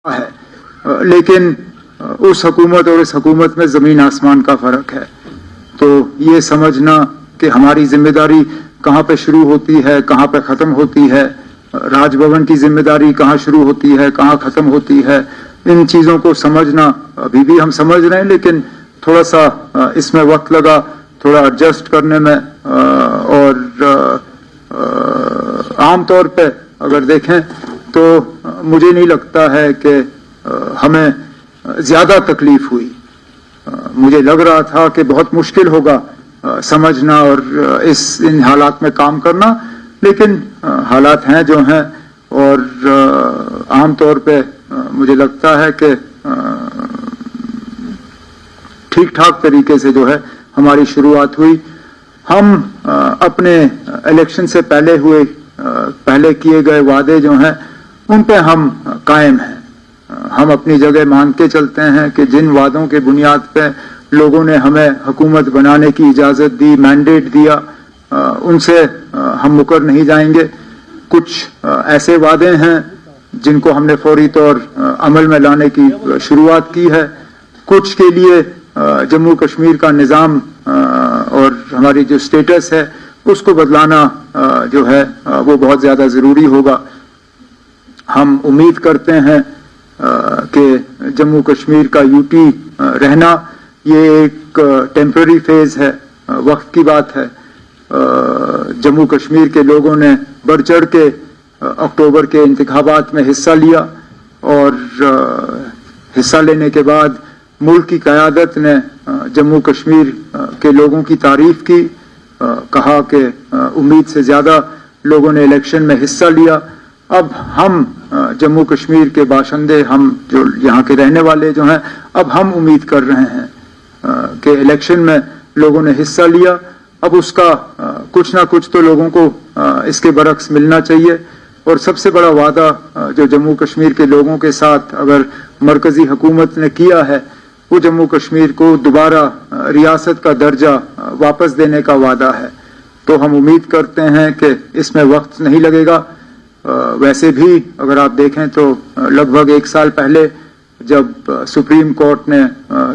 है, लेकिन उस हुकूमत और इस हुकूमत में ज़मीन आसमान का फ़र्क है। तो ये समझना कि हमारी जिम्मेदारी कहाँ पे शुरू होती है, कहाँ पे ख़त्म होती है, राजभवन की जिम्मेदारी कहाँ शुरू होती है, कहाँ ख़त्म होती है, इन चीज़ों को समझना अभी भी हम समझ रहे हैं, लेकिन थोड़ा सा इसमें वक्त लगा, थोड़ा एडजस्ट करने में। और आम तौर पे अगर देखें तो मुझे नहीं लगता है कि हमें ज़्यादा तकलीफ हुई। मुझे लग रहा था कि बहुत मुश्किल होगा समझना और इन हालात में काम करना, लेकिन हालात हैं जो हैं। और आम तौर पे मुझे लगता है कि ठीक ठाक तरीके से जो है हमारी शुरुआत हुई। हम अपने इलेक्शन से पहले किए गए वादे जो हैं उन पे हम कायम हैं। हम अपनी जगह मान के चलते हैं कि जिन वादों के बुनियाद पे लोगों ने हमें हुकूमत बनाने की इजाज़त दी, मैंडेट दिया, उनसे हम मुकर नहीं जाएंगे। कुछ ऐसे वादे हैं जिनको हमने फौरी तौर अमल में लाने की शुरुआत की है। कुछ के लिए जम्मू कश्मीर का निज़ाम और हमारी जो स्टेटस है उसको बदलाना जो है वो बहुत ज़्यादा ज़रूरी होगा। हम उम्मीद करते हैं कि जम्मू कश्मीर का यूटी रहना ये एक टेम्पररी फेज़ है, वक्त की बात है। जम्मू कश्मीर के लोगों ने बढ़ चढ़ के अक्टूबर के इंतखाबात में हिस्सा लिया और हिस्सा लेने के बाद मुल्क की क़यादत ने जम्मू कश्मीर के लोगों की तारीफ की, कहा कि उम्मीद से ज़्यादा लोगों ने इलेक्शन में हिस्सा लिया। अब हम जम्मू कश्मीर के बाशिंदे, हम जो यहाँ के रहने वाले जो हैं, अब हम उम्मीद कर रहे हैं कि इलेक्शन में लोगों ने हिस्सा लिया, अब उसका कुछ ना कुछ तो लोगों को इसके बरक्स मिलना चाहिए। और सबसे बड़ा वादा जो जम्मू कश्मीर के लोगों के साथ अगर मरकजी हुकूमत ने किया है वो जम्मू कश्मीर को दोबारा रियासत का दर्जा वापस देने का वादा है। तो हम उम्मीद करते हैं कि इसमें वक्त नहीं लगेगा। वैसे भी अगर आप देखें तो लगभग 1 साल पहले जब सुप्रीम कोर्ट ने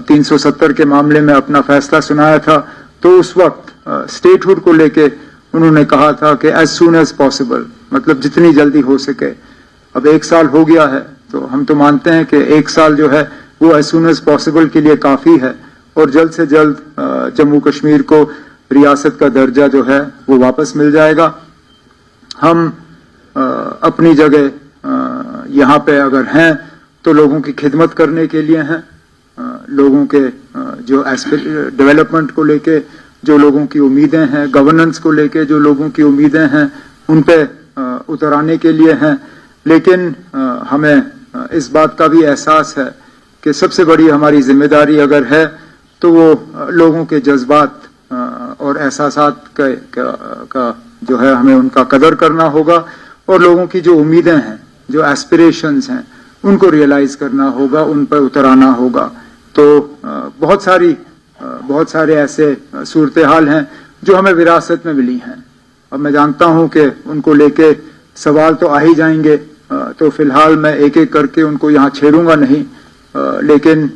370 के मामले में अपना फैसला सुनाया था तो उस वक्त स्टेटहुड को लेके उन्होंने कहा था कि एज सून एज पॉसिबल, मतलब जितनी जल्दी हो सके। अब 1 साल हो गया है तो हम तो मानते हैं कि 1 साल जो है वो एज सून एज पॉसिबल के लिए काफ़ी है और जल्द से जल्द जम्मू कश्मीर को रियासत का दर्जा जो है वो वापस मिल जाएगा। हम अपनी जगह यहाँ पे अगर हैं तो लोगों की खिदमत करने के लिए हैं। लोगों के जो डेवलपमेंट को लेके जो लोगों की उम्मीदें हैं, गवर्नेंस को लेके जो लोगों की उम्मीदें हैं, उन पे उतर आने के लिए हैं। लेकिन हमें इस बात का भी एहसास है कि सबसे बड़ी हमारी जिम्मेदारी अगर है तो वो लोगों के जज्बात और एहसासात का जो है हमें उनका कदर करना होगा और लोगों की जो उम्मीदें हैं, जो एस्पिरेशंस हैं, उनको रियलाइज करना होगा, उन पर उतर आना होगा। तो बहुत सारे ऐसे सूरत हाल हैं जो हमें विरासत में मिली हैं। अब मैं जानता हूं कि उनको लेके सवाल तो आ ही जाएंगे, तो फिलहाल मैं एक एक करके उनको यहाँ छेड़ूंगा नहीं, लेकिन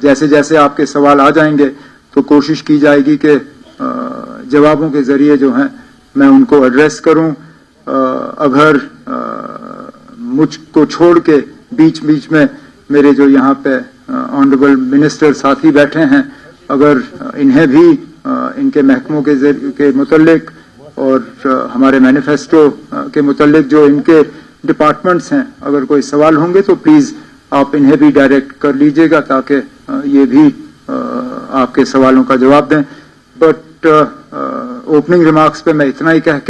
जैसे जैसे आपके सवाल आ जाएंगे तो कोशिश की जाएगी कि जवाबों के ज़रिए जो हैं मैं उनको एड्रेस करूं। अगर मुझको छोड़ के बीच बीच में मेरे जो यहाँ पे ऑनरेबल मिनिस्टर साथी बैठे हैं, अगर इन्हें भी इनके महकमों के मुतल्लिक और हमारे मैनिफेस्टो के मुतल्लिक जो इनके डिपार्टमेंट्स हैं, अगर कोई सवाल होंगे तो प्लीज़ आप इन्हें भी डायरेक्ट कर लीजिएगा ताकि ये भी आपके सवालों का जवाब दें। बट ओपनिंग रिमार्क्स पे मैं इतना ही कह